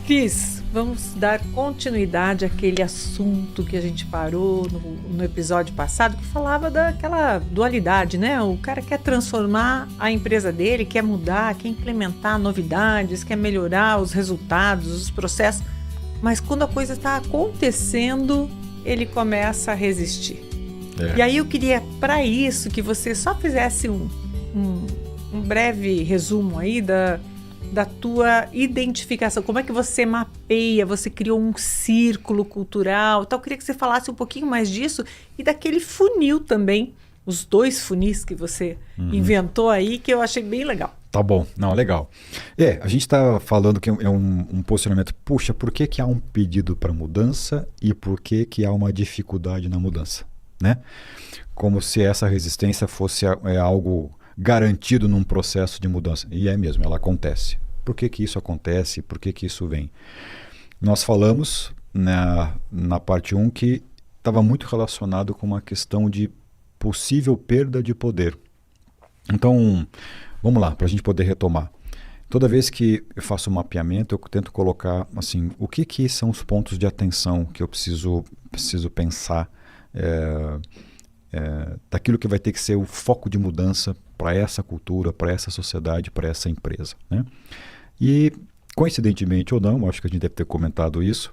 Cris, vamos dar continuidade àquele assunto que a gente parou no episódio passado, que falava daquela dualidade, né? O cara quer transformar a empresa dele, quer mudar, quer implementar novidades, quer melhorar os resultados, os processos, mas quando a coisa está acontecendo, ele começa a resistir. E aí eu queria, para isso, que você só fizesse um breve resumo aí da tua identificação. Como é que você mapeia, você criou um círculo cultural, então eu queria que você falasse um pouquinho mais disso e daquele funil também, os 2 funis que você inventou aí, que eu achei bem legal. Tá bom, não, legal. A gente está falando que é um posicionamento, puxa, por que há um pedido para mudança e por que há uma dificuldade na mudança, né? Como se essa resistência fosse algo garantido num processo de mudança. E é mesmo, ela acontece. Por que isso acontece? Por que isso vem? Nós falamos na parte 1 que estava muito relacionado com uma questão de possível perda de poder. Então, vamos lá, para a gente poder retomar. Toda vez que eu faço um mapeamento, eu tento colocar assim, o que são os pontos de atenção que eu preciso pensar daquilo que vai ter que ser o foco de mudança para essa cultura, para essa sociedade, para essa empresa, né? E, coincidentemente ou não, acho que a gente deve ter comentado isso,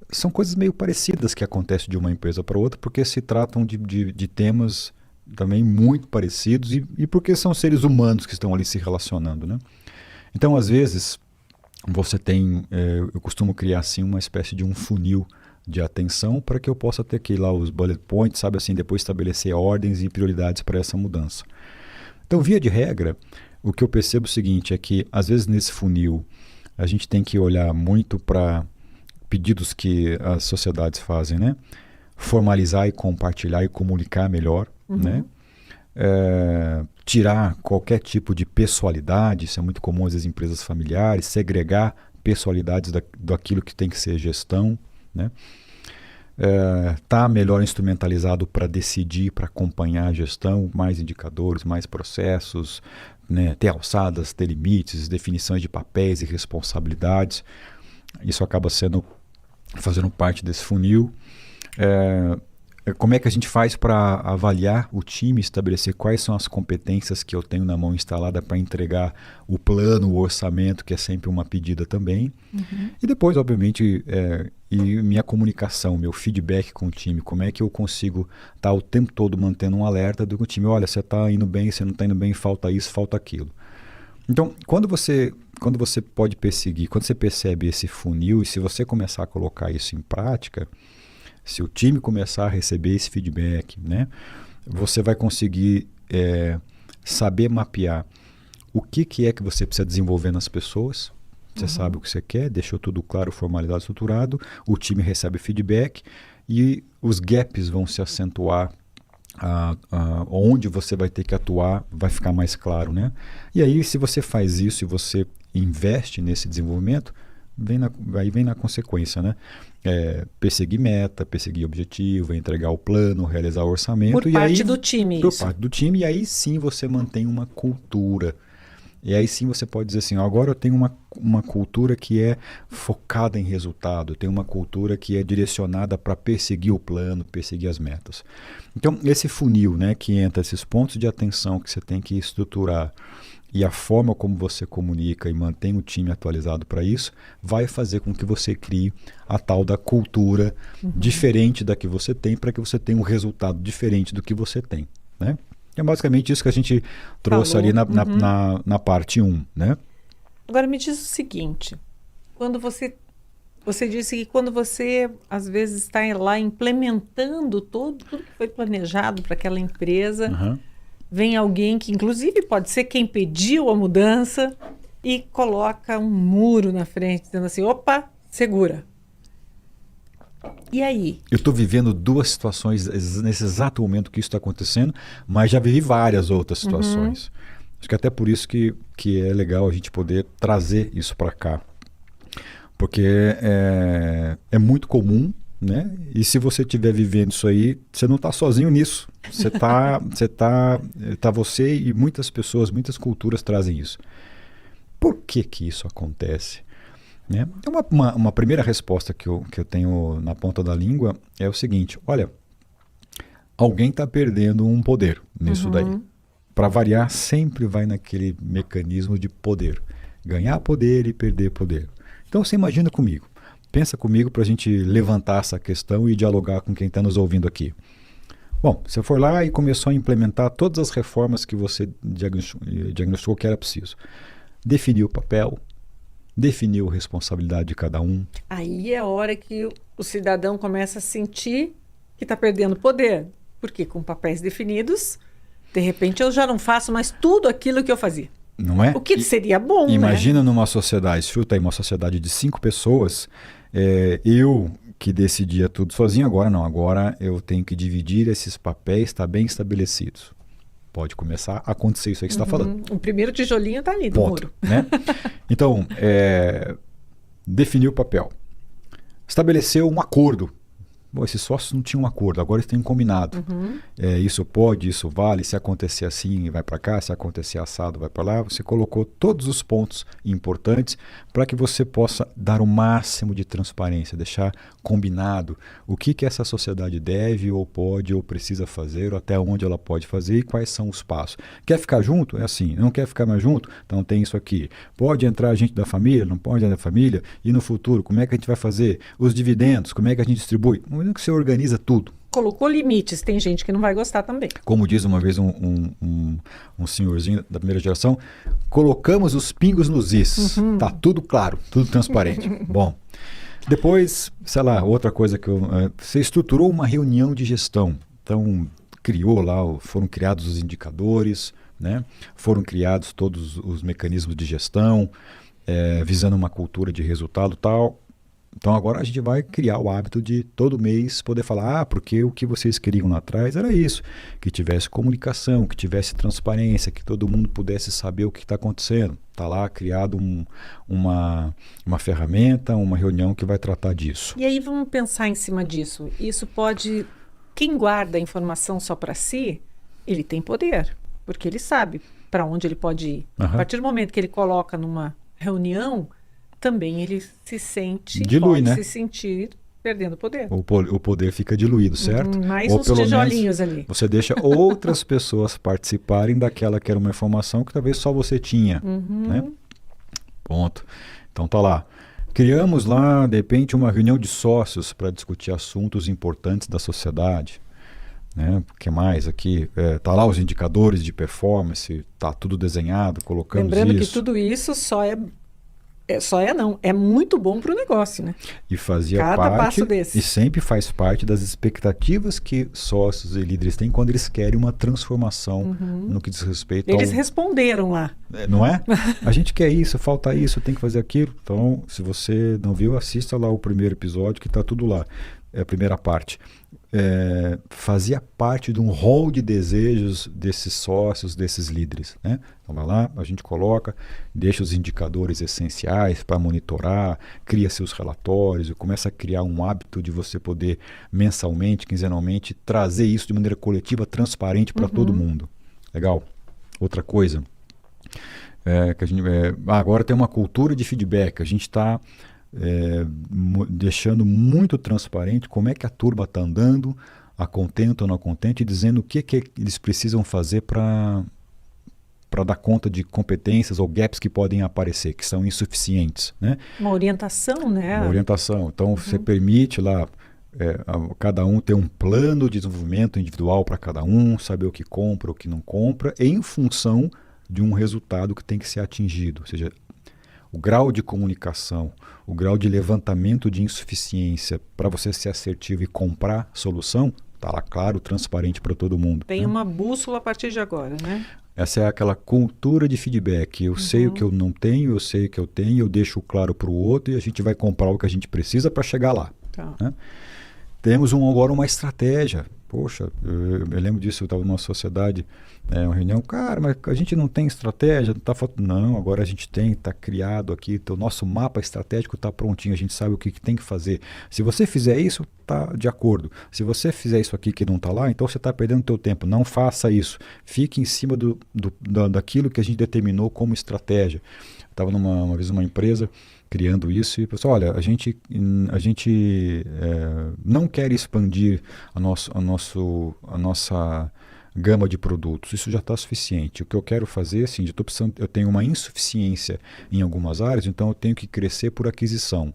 são coisas meio parecidas que acontecem de uma empresa para outra, porque se tratam de temas também muito parecidos e porque são seres humanos que estão ali se relacionando, né? Então, às vezes, você tem, eu costumo criar assim uma espécie de um funil de atenção para que eu possa ter aqui lá os bullet points, sabe assim, depois estabelecer ordens e prioridades para essa mudança. Então, via de regra, o que eu percebo é o seguinte, é que às vezes nesse funil a gente tem que olhar muito para pedidos que as sociedades fazem, né? Formalizar e compartilhar e comunicar melhor, né? Tirar qualquer tipo de pessoalidade, isso é muito comum às vezes em empresas familiares, segregar pessoalidades daquilo que tem que ser gestão, né? Tá melhor instrumentalizado para decidir, para acompanhar a gestão, mais indicadores, mais processos, né? Ter alçadas, ter limites, definições de papéis e responsabilidades. Isso acaba fazendo parte desse funil. Como é que a gente faz para avaliar o time, estabelecer quais são as competências que eu tenho na mão instalada para entregar o plano, o orçamento, que é sempre uma pedida também. E depois, obviamente, e minha comunicação, meu feedback com o time, como é que eu consigo estar o tempo todo mantendo um alerta do time, olha, você está indo bem, você não está indo bem, falta isso, falta aquilo. Então, quando você pode perseguir, quando você percebe esse funil e se você começar a colocar isso em prática, se o time começar a receber esse feedback, né, você vai conseguir saber mapear o que é que você precisa desenvolver nas pessoas. Você sabe o que você quer, deixou tudo claro, formalizado, estruturado, o time recebe feedback e os gaps vão se acentuar, onde você vai ter que atuar vai ficar mais claro, né? E aí, se você faz isso e você investe nesse desenvolvimento, aí vem na consequência, né? Perseguir meta, perseguir objetivo, entregar o plano, realizar o orçamento. Por parte do time, por isso. Parte do time, e aí sim você mantém uma cultura. E aí sim você pode dizer assim, agora eu tenho uma cultura que é focada em resultado, eu tenho uma cultura que é direcionada para perseguir o plano, perseguir as metas. Então, esse funil, né, que entra esses pontos de atenção que você tem que estruturar, e a forma como você comunica e mantém o time atualizado para isso, vai fazer com que você crie a tal da cultura diferente da que você tem, para que você tenha um resultado diferente do que você tem, né? É basicamente isso que a gente trouxe ali na parte 1, né? Agora me diz o seguinte, quando você disse que quando você às vezes está lá implementando tudo que foi planejado para aquela empresa, vem alguém que inclusive pode ser quem pediu a mudança e coloca um muro na frente, dizendo assim, opa, segura. E aí? Eu estou vivendo 2 situações nesse exato momento que isso está acontecendo, mas já vivi várias outras situações. Acho que até por isso que é legal a gente poder trazer isso para cá. Porque é muito comum, né? E se você estiver vivendo isso aí, você não está sozinho nisso. Você e muitas pessoas, muitas culturas trazem isso. Por que isso acontece? Né? Então, uma primeira resposta que eu tenho na ponta da língua é o seguinte: olha, alguém está perdendo um poder nisso daí. Para variar, sempre vai naquele mecanismo de poder. Ganhar poder e perder poder. Então você imagina comigo. Pensa comigo para a gente levantar essa questão e dialogar com quem está nos ouvindo aqui. Bom, você foi lá e começou a implementar todas as reformas que você diagnosticou que era preciso. Definiu o papel, definiu a responsabilidade de cada um. Aí é a hora que o cidadão começa a sentir que está perdendo poder. Porque com papéis definidos, de repente eu já não faço mais tudo aquilo que eu fazia. Não é? O que seria bom, Imagina numa sociedade, chuta aí, uma sociedade de 5 pessoas, eu que decidia tudo sozinho, agora não, agora eu tenho que dividir esses papéis, está bem estabelecidos. Pode começar a acontecer isso aí que você está falando. O primeiro tijolinho está ali no muro. Né? Então, definiu o papel. Estabeleceu um acordo. Bom, esses sócios não tinham um acordo, agora eles têm um combinado. Isso pode, isso vale, se acontecer assim, vai para cá, se acontecer assado, vai para lá. Você colocou todos os pontos importantes para que você possa dar o máximo de transparência, deixar combinado o que essa sociedade deve ou pode ou precisa fazer, ou até onde ela pode fazer e quais são os passos. Quer ficar junto? É assim. Não quer ficar mais junto? Então tem isso aqui. Pode entrar gente da família? Não pode entrar da família? E no futuro, como é que a gente vai fazer? Os dividendos, como é que a gente distribui? Que você organiza tudo. Colocou limites, tem gente que não vai gostar também. Como diz uma vez um senhorzinho da primeira geração, colocamos os pingos nos is. Tá tudo claro, tudo transparente. Bom, depois, sei lá, outra coisa que você estruturou uma reunião de gestão. Então, criou lá, foram criados os indicadores, né? Foram criados todos os mecanismos de gestão, visando uma cultura de resultado e tal. Então agora a gente vai criar o hábito de todo mês poder falar, porque o que vocês queriam lá atrás era isso, que tivesse comunicação, que tivesse transparência, que todo mundo pudesse saber o que está acontecendo. Está lá criado uma ferramenta, uma reunião que vai tratar disso. E aí vamos pensar em cima disso. Isso pode... Quem guarda a informação só para si, ele tem poder, porque ele sabe para onde ele pode ir. A partir do momento que ele coloca numa reunião, também ele se sente, se sentir perdendo poder. O poder fica diluído, certo? Mais uns tijolinhos ali. Você deixa outras pessoas participarem daquela que era uma informação que talvez só você tinha. Né? Ponto. Então tá lá. Criamos lá, de repente, uma reunião de sócios para discutir assuntos importantes da sociedade. Né? O que mais aqui? Tá lá os indicadores de performance, tá tudo desenhado, colocamos isso. Lembrando que tudo isso é muito bom para o negócio, né? E fazia Cada parte, passo desse. E sempre faz parte das expectativas que sócios e líderes têm quando eles querem uma transformação no que diz respeito Eles responderam lá. Não é? A gente quer isso, falta isso, tem que fazer aquilo. Então, se você não viu, assista lá o primeiro episódio que está tudo lá. É a primeira parte. Fazia parte de um rol de desejos desses sócios, desses líderes. Né? Então vai lá, a gente coloca, deixa os indicadores essenciais para monitorar, cria seus relatórios e começa a criar um hábito de você poder mensalmente, quinzenalmente, trazer isso de maneira coletiva, transparente para todo mundo. Legal? Outra coisa, que a gente, agora tem uma cultura de feedback, a gente está deixando muito transparente como é que a turma está andando, a contente ou não contente, e dizendo o que eles precisam fazer para dar conta de competências ou gaps que podem aparecer, que são insuficientes. Né? Uma orientação, né? Uma orientação. Então, você permite lá cada um ter um plano de desenvolvimento individual para cada um, saber o que compra, o que não compra, em função de um resultado que tem que ser atingido. Ou seja, o grau de comunicação, o grau de levantamento de insuficiência para você ser assertivo e comprar solução, está lá claro, transparente para todo mundo. Tem uma bússola a partir de agora, né? Essa é aquela cultura de feedback. Eu sei o que eu não tenho, eu sei o que eu tenho, eu deixo claro para o outro e a gente vai comprar o que a gente precisa para chegar lá. Tá. Né? Temos agora uma estratégia. Poxa, eu lembro disso, eu estava numa sociedade, uma reunião, cara, mas a gente não tem estratégia, não está faltando. Não, agora a gente tem, está criado aqui, o nosso mapa estratégico está prontinho, a gente sabe o que tem que fazer. Se você fizer isso, está de acordo. Se você fizer isso aqui que não está lá, então você está perdendo o teu tempo. Não faça isso. Fique em cima daquilo que a gente determinou como estratégia. Estava uma vez numa empresa criando isso e pensou, olha, a gente não quer expandir a nossa gama de produtos, isso já está suficiente. O que eu quero fazer, assim, eu tenho uma insuficiência em algumas áreas, então eu tenho que crescer por aquisição.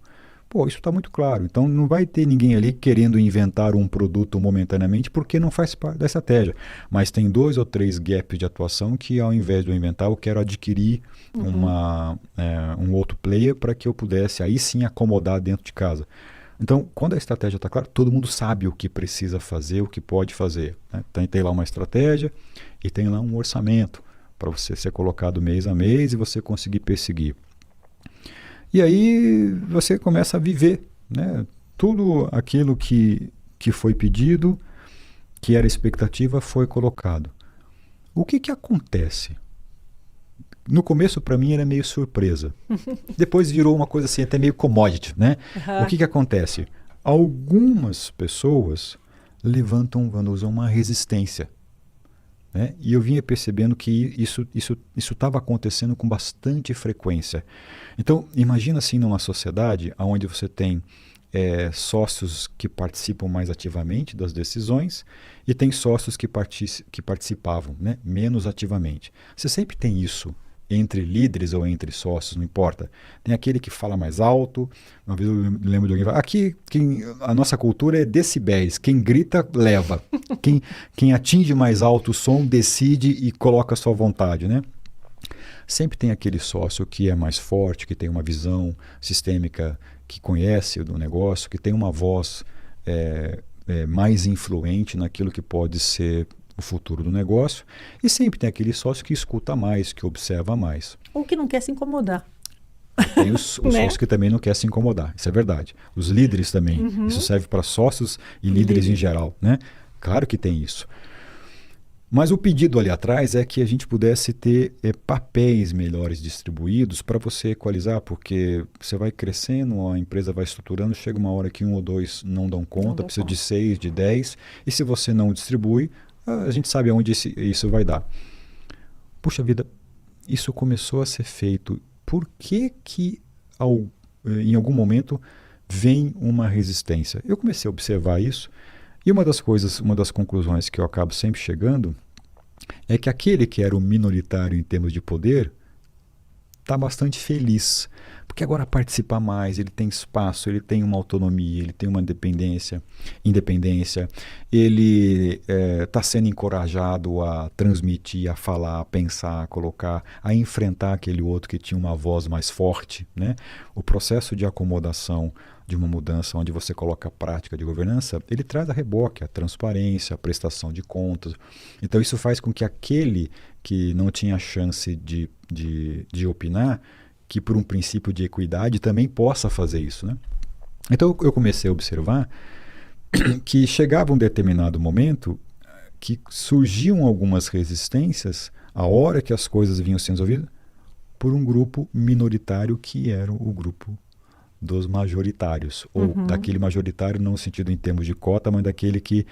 Pô, isso está muito claro. Então não vai ter ninguém ali querendo inventar um produto momentaneamente porque não faz parte da estratégia. Mas tem 2 ou 3 gaps de atuação que ao invés de eu inventar, eu quero adquirir um outro player para que eu pudesse aí sim acomodar dentro de casa. Então, quando a estratégia está clara, todo mundo sabe o que precisa fazer, o que pode fazer. Né? Tem lá uma estratégia e tem lá um orçamento para você ser colocado mês a mês e você conseguir perseguir. E aí você começa a viver, né? Tudo aquilo que foi pedido, que era expectativa, foi colocado. O que acontece? No começo, para mim, era meio surpresa. Depois virou uma coisa assim, até meio commodity, né? O que acontece? Algumas pessoas usam uma resistência. Né? E eu vinha percebendo que isso estava acontecendo com bastante frequência. Então, imagina assim numa sociedade onde você tem sócios que participam mais ativamente das decisões e tem sócios que participavam, né, menos ativamente. Você sempre tem isso entre líderes ou entre sócios, não importa. Tem aquele que fala mais alto. Uma vez eu lembro de alguém falar, aqui a nossa cultura é decibéis, quem grita leva, quem atinge mais alto o som decide e coloca a sua vontade, né? Sempre tem aquele sócio que é mais forte, que tem uma visão sistêmica, que conhece do negócio, que tem uma voz mais influente naquilo que pode ser o futuro do negócio, e sempre tem aquele sócio que escuta mais, que observa mais. Ou que não quer se incomodar. Tem os né? Sócios que também não quer se incomodar, isso é verdade. Os líderes também, isso serve para sócios e líderes em geral, né? Claro que tem isso. Mas o pedido ali atrás é que a gente pudesse ter papéis melhores distribuídos para você equalizar, porque você vai crescendo, a empresa vai estruturando, chega uma hora que 1 ou 2 não dão conta, precisa de 6, de 10, e se você não distribui, a gente sabe aonde isso vai dar. Puxa vida, isso começou a ser feito. Por que em algum momento vem uma resistência? Eu comecei a observar isso e uma das conclusões que eu acabo sempre chegando é que aquele que era o minoritário em termos de poder está bastante feliz, porque agora participa mais, ele tem espaço, ele tem uma autonomia, ele tem uma independência, ele está sendo encorajado a transmitir, a falar, a pensar, a colocar, a enfrentar aquele outro que tinha uma voz mais forte, né? O processo de acomodação de uma mudança onde você coloca a prática de governança, ele traz a reboque, a transparência, a prestação de contas. Então isso faz com que aquele que não tinha chance de opinar, que por um princípio de equidade também possa fazer isso, né? Então eu comecei a observar que chegava um determinado momento que surgiam algumas resistências a hora que as coisas vinham sendo resolvidas por um grupo minoritário que era o grupo dos majoritários, ou daquele majoritário não no sentido em termos de cota, mas daquele que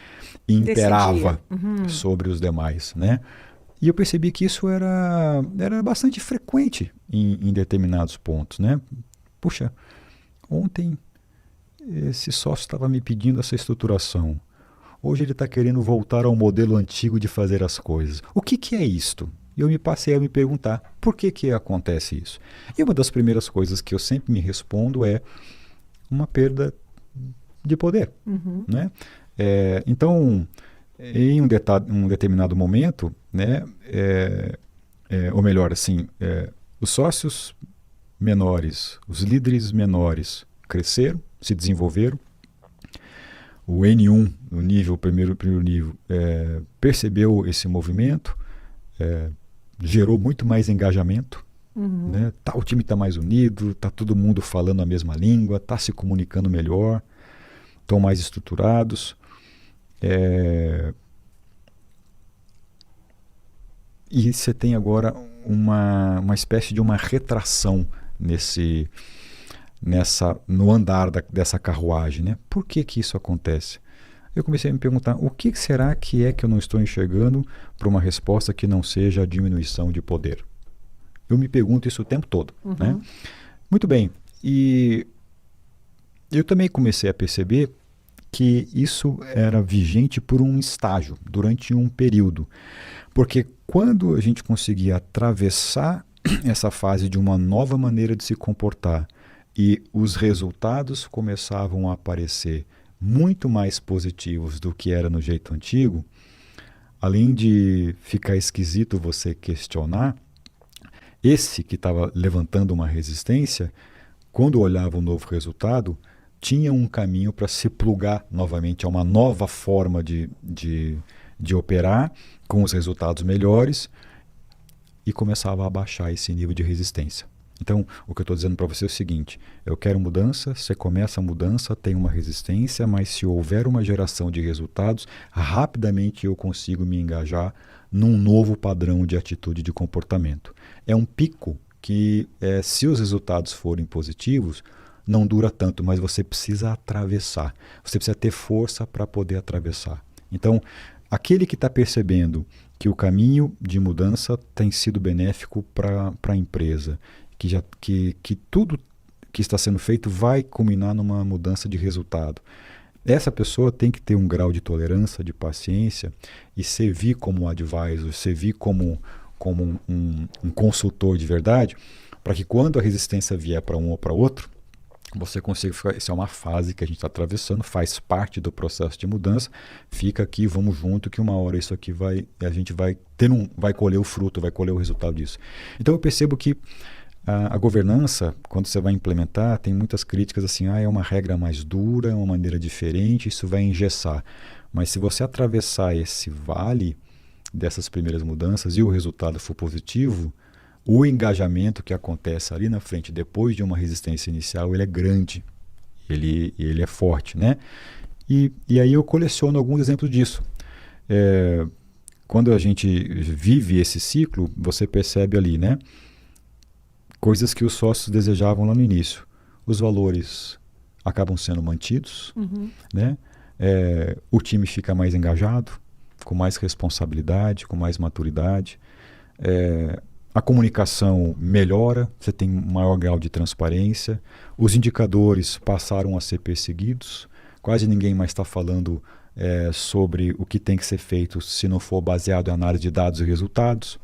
imperava sobre os demais, né? E eu percebi que isso era bastante frequente em determinados pontos, né? Puxa, ontem esse sócio estava me pedindo essa estruturação. Hoje ele está querendo voltar ao modelo antigo de fazer as coisas. O que é isto? E eu passei a me perguntar, por que acontece isso? E uma das primeiras coisas que eu sempre me respondo é uma perda de poder, né? Então, em um determinado momento, né, ou melhor, assim, os sócios menores, os líderes menores cresceram, se desenvolveram. O N1, o primeiro nível, percebeu esse movimento, gerou muito mais engajamento. Né? O time está mais unido, está todo mundo falando a mesma língua, está se comunicando melhor, estão mais estruturados. E você tem agora uma espécie de uma retração no andar dessa carruagem, né? Por que isso acontece? Eu comecei a me perguntar, o que será que eu não estou enxergando para uma resposta que não seja a diminuição de poder? Eu me pergunto isso o tempo todo, né? Muito bem, E eu também comecei a perceber que isso era vigente por um estágio, durante um período. Porque quando a gente conseguia atravessar essa fase de uma nova maneira de se comportar e os resultados começavam a aparecer muito mais positivos do que era no jeito antigo, além de ficar esquisito você questionar, esse que estava levantando uma resistência, quando olhava o novo resultado, tinha um caminho para se plugar novamente a uma nova forma de operar, com os resultados melhores, e começava a baixar esse nível de resistência. Então, o que eu estou dizendo para você é o seguinte: eu quero mudança, você começa a mudança, tem uma resistência, mas se houver uma geração de resultados, rapidamente eu consigo me engajar num novo padrão de atitude, de comportamento. É um pico que, se os resultados forem positivos, não dura tanto, mas você precisa atravessar. Você precisa ter força para poder atravessar. Então, aquele que está percebendo que o caminho de mudança tem sido benéfico para a empresa, que tudo que está sendo feito vai culminar numa mudança de resultado. Essa pessoa tem que ter um grau de tolerância, de paciência e servir como advisor, servir como um consultor de verdade, para que quando a resistência vier para um ou para outro, você consiga ficar. Isso é uma fase que a gente está atravessando, faz parte do processo de mudança. Fica aqui, vamos junto, que uma hora isso aqui a gente vai colher o fruto, vai colher o resultado disso. Então eu percebo que a governança, quando você vai implementar, tem muitas críticas assim, é uma regra mais dura, é uma maneira diferente, isso vai engessar. Mas se você atravessar esse vale dessas primeiras mudanças e o resultado for positivo, o engajamento que acontece ali na frente, depois de uma resistência inicial, ele é grande, ele é forte, né? E aí eu coleciono alguns exemplos disso. Quando a gente vive esse ciclo, você percebe ali, né? Coisas que os sócios desejavam lá no início. Os valores acabam sendo mantidos, né? O time fica mais engajado, com mais responsabilidade, com mais maturidade. A comunicação melhora, você tem um maior grau de transparência, os indicadores passaram a ser perseguidos, quase ninguém mais está falando sobre o que tem que ser feito se não for baseado em análise de dados e resultados.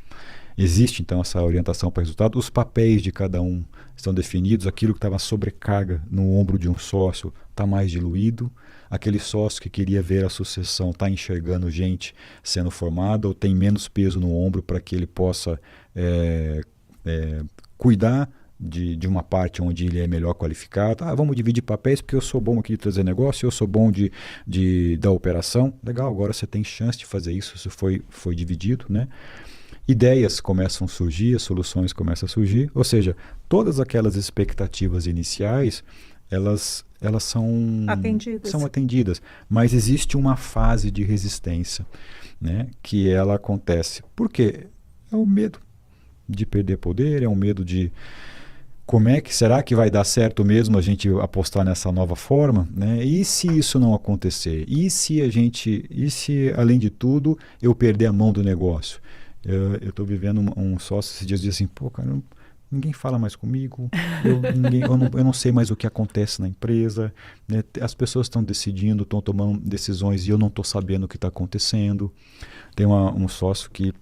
Existe então essa orientação para resultado, os papéis de cada um estão definidos, aquilo que estava sobrecarga no ombro de um sócio está mais diluído, aquele sócio que queria ver a sucessão está enxergando gente sendo formada ou tem menos peso no ombro para que ele possa cuidar de uma parte onde ele é melhor qualificado. Vamos dividir papéis porque eu sou bom aqui de trazer negócio, eu sou bom da operação. Legal, agora você tem chance de fazer isso, isso foi dividido, né? Ideias começam a surgir, soluções começam a surgir, ou seja, todas aquelas expectativas iniciais, elas são atendidas, mas existe uma fase de resistência, né, que ela acontece. Por quê? É o medo de perder poder, é o medo de será que vai dar certo mesmo a gente apostar nessa nova forma, né? E se isso não acontecer? E se além de tudo eu perder a mão do negócio? Eu estou vivendo um sócio esses dias diz assim, cara, ninguém fala mais comigo, eu não sei mais o que acontece na empresa, né? As pessoas estão decidindo, estão tomando decisões e eu não estou sabendo o que está acontecendo. Tem um sócio que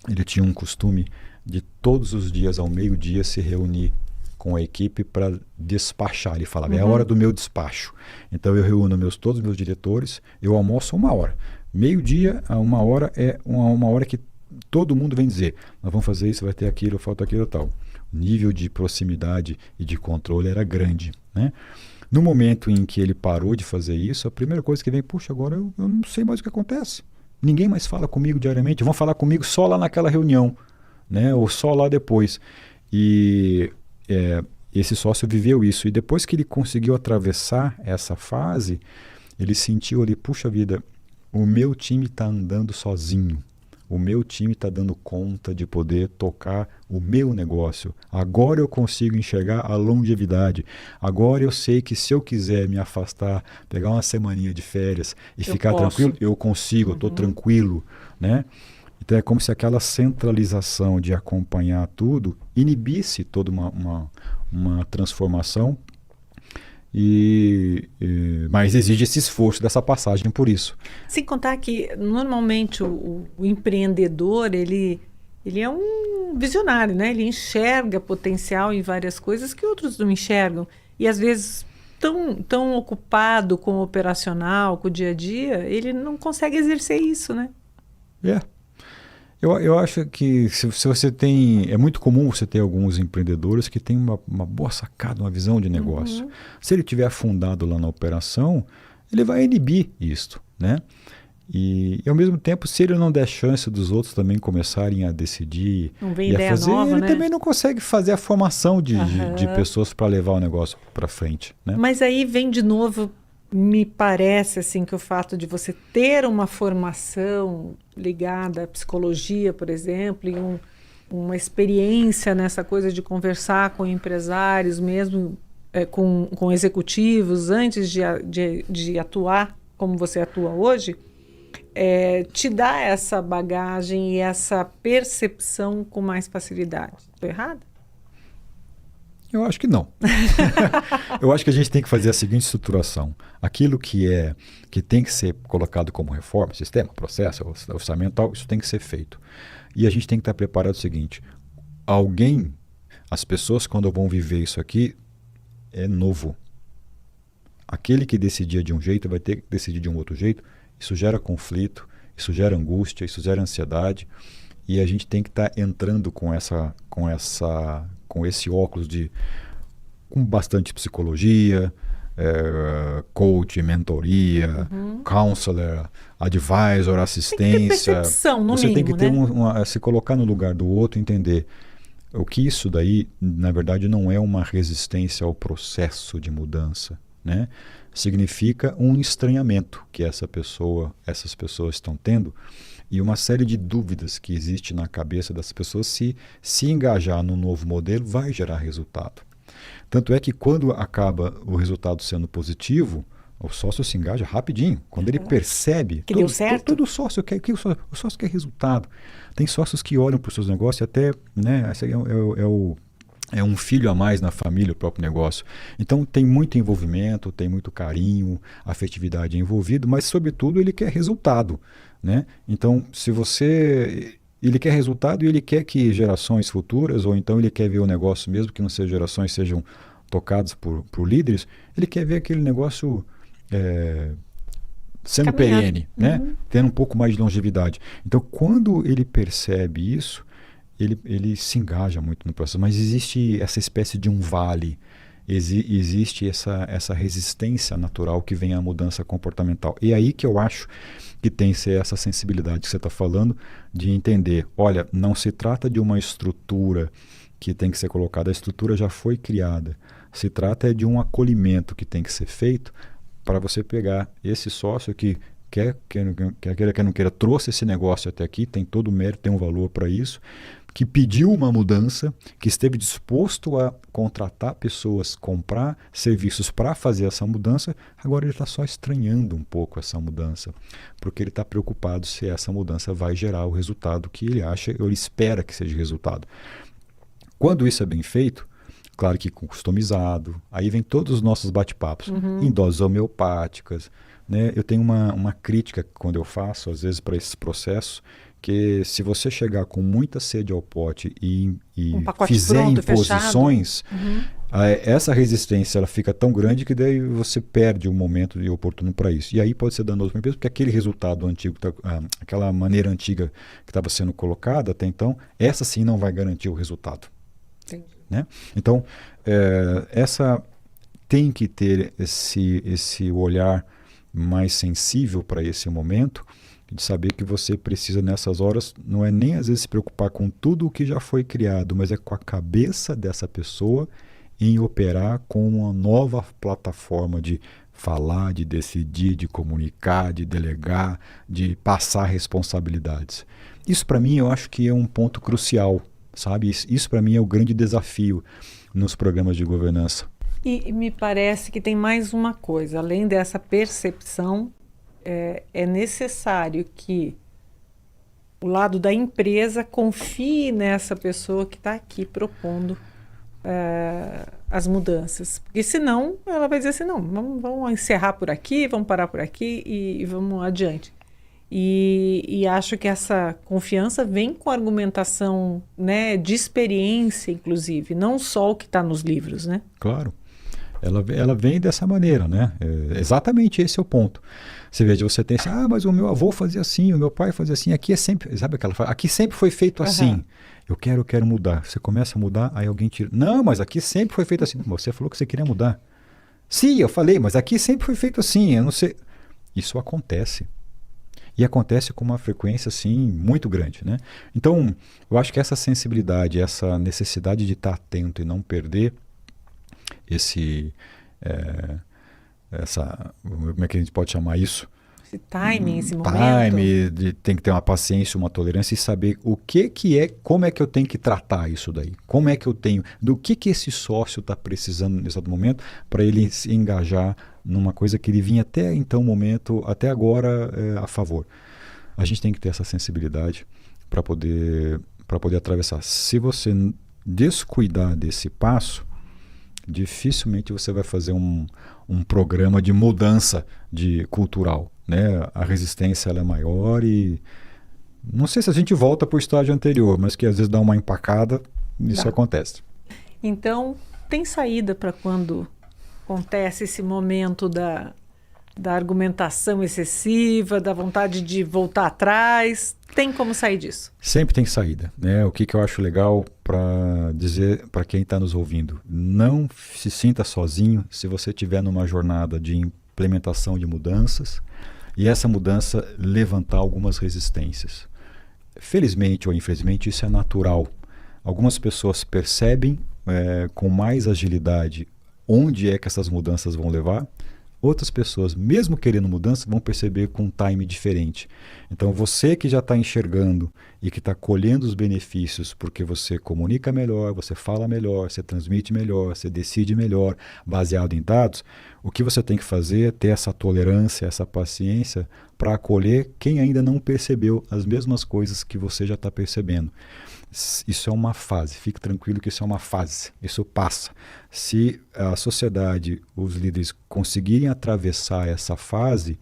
ele tinha um costume de todos os dias ao meio-dia se reunir com a equipe para despachar. Ele falava, é a hora do meu despacho. Então eu reúno todos os meus diretores, eu almoço 1 hora. Meio-dia a 1 hora é uma hora que todo mundo vem dizer, nós vamos fazer isso, vai ter aquilo, falta aquilo e tal. O nível de proximidade e de controle era grande, né? No momento em que ele parou de fazer isso, a primeira coisa que vem, puxa, agora eu não sei mais o que acontece. Ninguém mais fala comigo diariamente, vão falar comigo só lá naquela reunião, né? Ou só lá depois. E esse sócio viveu isso. E depois que ele conseguiu atravessar essa fase, ele sentiu ali, puxa vida, o meu time está andando sozinho. O meu time está dando conta de poder tocar o meu negócio. Agora eu consigo enxergar a longevidade. Agora eu sei que se eu quiser me afastar, pegar uma semaninha de férias e ficar tranquilo, eu consigo, eu estou tranquilo, né? Então é como se aquela centralização de acompanhar tudo inibisse toda uma transformação Mas exige esse esforço dessa passagem por isso. Sem contar que, normalmente, o empreendedor, ele é um visionário, né? Ele enxerga potencial em várias coisas que outros não enxergam. E, às vezes, tão ocupado com o operacional, com o dia a dia, ele não consegue exercer isso, né? Eu acho que se você tem... É muito comum você ter alguns empreendedores que têm uma boa sacada, uma visão de negócio. Se ele estiver afundado lá na operação, ele vai inibir isto, né? E ao mesmo tempo, se ele não der chance dos outros também começarem a decidir e a fazer, ele né? também não consegue fazer a formação de pessoas para levar o negócio para frente, né? Mas aí vem de novo, me parece assim que o fato de você ter uma formação ligada à psicologia, por exemplo, e uma experiência nessa coisa de conversar com empresários, mesmo com executivos, antes de atuar como você atua hoje, te dá essa bagagem e essa percepção com mais facilidade. Estou errada? Eu acho que não. Eu acho que a gente tem que fazer a seguinte estruturação. Aquilo que tem que ser colocado como reforma, sistema, processo, orçamental, isso tem que ser feito. E a gente tem que estar preparado o seguinte: as pessoas quando vão viver isso aqui, é novo. Aquele que decidia de um jeito vai ter que decidir de um outro jeito. Isso gera conflito, isso gera angústia, isso gera ansiedade. E a gente tem que estar entrando com esse óculos com bastante psicologia, coach, mentoria, counselor, advisor, assistência. Tem que ter percepção, no Você mínimo, tem que né? se colocar no lugar do outro, entender o que isso daí, na verdade, não é uma resistência ao processo de mudança, né? Significa um estranhamento que essas pessoas estão tendo e uma série de dúvidas que existe na cabeça das pessoas. Se engajar no novo modelo vai gerar resultado. Tanto é que quando acaba o resultado sendo positivo, o sócio se engaja rapidinho. Quando ele percebe que deu certo. Todo sócio quer, o sócio quer resultado. Tem sócios que olham para os seus negócios e até, né, é um filho a mais na família, o próprio negócio. Então tem muito envolvimento, tem muito carinho, afetividade envolvido, mas sobretudo ele quer resultado, né? Então ele quer resultado e ele quer que gerações futuras, ou então ele quer ver o negócio, mesmo que não sejam gerações, sejam tocados por líderes, ele quer ver aquele negócio sendo perene, né? Tendo um pouco mais de longevidade. Então quando ele percebe isso, ele se engaja muito no processo, mas existe essa espécie de um vale, existe essa resistência natural que vem à mudança comportamental. E aí que eu acho que tem que ser essa sensibilidade que você está falando, de entender, olha, não se trata de uma estrutura que tem que ser colocada, a estrutura já foi criada, se trata de um acolhimento que tem que ser feito para você pegar esse sócio que quer não queira, trouxe esse negócio até aqui, tem todo o mérito, tem um valor para isso, que pediu uma mudança, que esteve disposto a contratar pessoas, comprar serviços para fazer essa mudança, agora ele está só estranhando um pouco essa mudança, porque ele está preocupado se essa mudança vai gerar o resultado que ele acha, ou ele espera que seja resultado. Quando isso é bem feito, claro que customizado, aí vem todos os nossos bate-papos, em doses homeopáticas, né? Eu tenho uma crítica quando eu faço, às vezes, para esses processos, que se você chegar com muita sede ao pote e fizer pronto, imposições, essa resistência ela fica tão grande que daí você perde o momento oportuno para isso. E aí pode ser danoso para a empresa, porque aquele resultado antigo, aquela maneira antiga que estava sendo colocada até então, essa sim não vai garantir o resultado. Entendi. Né? Então, essa tem que ter esse olhar mais sensível para esse momento, de saber que você precisa nessas horas, não é nem às vezes se preocupar com tudo o que já foi criado, mas é com a cabeça dessa pessoa em operar com uma nova plataforma de falar, de decidir, de comunicar, de delegar, de passar responsabilidades. Isso para mim eu acho que é um ponto crucial, sabe? Isso para mim é o grande desafio nos programas de governança. E me parece que tem mais uma coisa, além dessa percepção, é necessário que o lado da empresa confie nessa pessoa que está aqui propondo as mudanças. Porque senão ela vai dizer assim, não, vamos encerrar por aqui, vamos parar por aqui e vamos adiante. E acho que essa confiança vem com argumentação, né, de experiência, inclusive, não só o que está nos livros, né? Claro. Ela vem dessa maneira, né? Exatamente esse é o ponto. Você veja, você tem assim, mas o meu avô fazia assim, o meu pai fazia assim, aqui é sempre, sabe aquela frase? Aqui sempre foi feito assim. Eu quero mudar. Você começa a mudar, aí alguém tira. Não, mas aqui sempre foi feito assim. Você falou que você queria mudar. Sim, eu falei, mas aqui sempre foi feito assim. Eu não sei. Isso acontece. E acontece com uma frequência, assim, muito grande, né? Então, eu acho que essa sensibilidade, essa necessidade de estar atento e não perder como é que a gente pode chamar isso? Esse timing, esse momento. Tem que ter uma paciência, uma tolerância e saber como é que eu tenho que tratar isso daí. Como é que eu tenho, do que esse sócio está precisando nesse momento para ele se engajar numa coisa que ele vinha até então momento, até agora a favor. A gente tem que ter essa sensibilidade para poder atravessar. Se você descuidar desse passo, dificilmente você vai fazer um programa de mudança cultural, né? A resistência ela é maior e não sei se a gente volta para o estágio anterior, mas que às vezes dá uma empacada, isso acontece. Então, tem saída para quando acontece esse momento da argumentação excessiva, da vontade de voltar atrás? Tem como sair disso? Sempre tem saída, né? O que eu acho legal para dizer para quem está nos ouvindo, não se sinta sozinho se você estiver numa jornada de implementação de mudanças e essa mudança levantar algumas resistências. Felizmente ou infelizmente isso é natural. Algumas pessoas percebem com mais agilidade onde é que essas mudanças vão levar. Outras pessoas, mesmo querendo mudança, vão perceber com um time diferente. Então, você que já está enxergando e que está colhendo os benefícios porque você comunica melhor, você fala melhor, você transmite melhor, você decide melhor, baseado em dados, o que você tem que fazer é ter essa tolerância, essa paciência para acolher quem ainda não percebeu as mesmas coisas que você já está percebendo. Isso é uma fase, fique tranquilo que isso é uma fase, isso passa. Se a sociedade, os líderes conseguirem atravessar essa fase,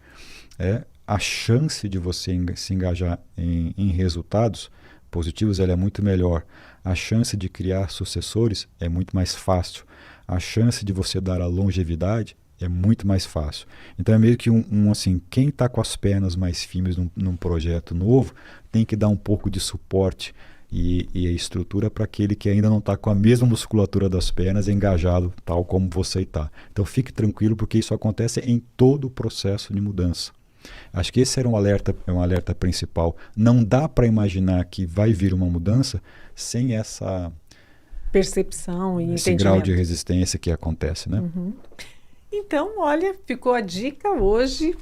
a chance de você se engajar em resultados positivos ela é muito melhor. A chance de criar sucessores é muito mais fácil. A chance de você dar a longevidade é muito mais fácil. Então é meio que assim, quem está com as pernas mais firmes num projeto novo tem que dar um pouco de suporte e a estrutura para aquele que ainda não está com a mesma musculatura das pernas engajado tal como você está. Então fique tranquilo porque isso acontece em todo o processo de mudança. Acho que esse era um alerta principal. Não dá para imaginar que vai vir uma mudança sem essa percepção e esse entendimento. grau de resistência que acontece, né? Uhum. Então, olha, ficou a dica hoje.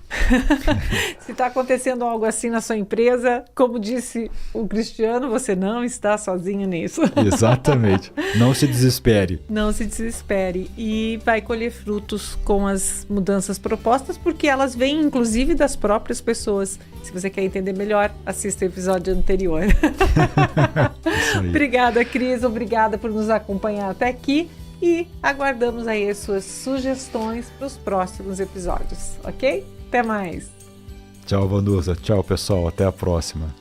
Se está acontecendo algo assim na sua empresa, como disse o Cristiano, você não está sozinho nisso. Exatamente. Não se desespere. Não se desespere. E vai colher frutos com as mudanças propostas, porque elas vêm, inclusive, das próprias pessoas. Se você quer entender melhor, assista o episódio anterior. Obrigada, Cris. Obrigada por nos acompanhar até aqui. E aguardamos aí as suas sugestões para os próximos episódios, ok? Até mais! Tchau, Vanusa. Tchau, pessoal. Até a próxima.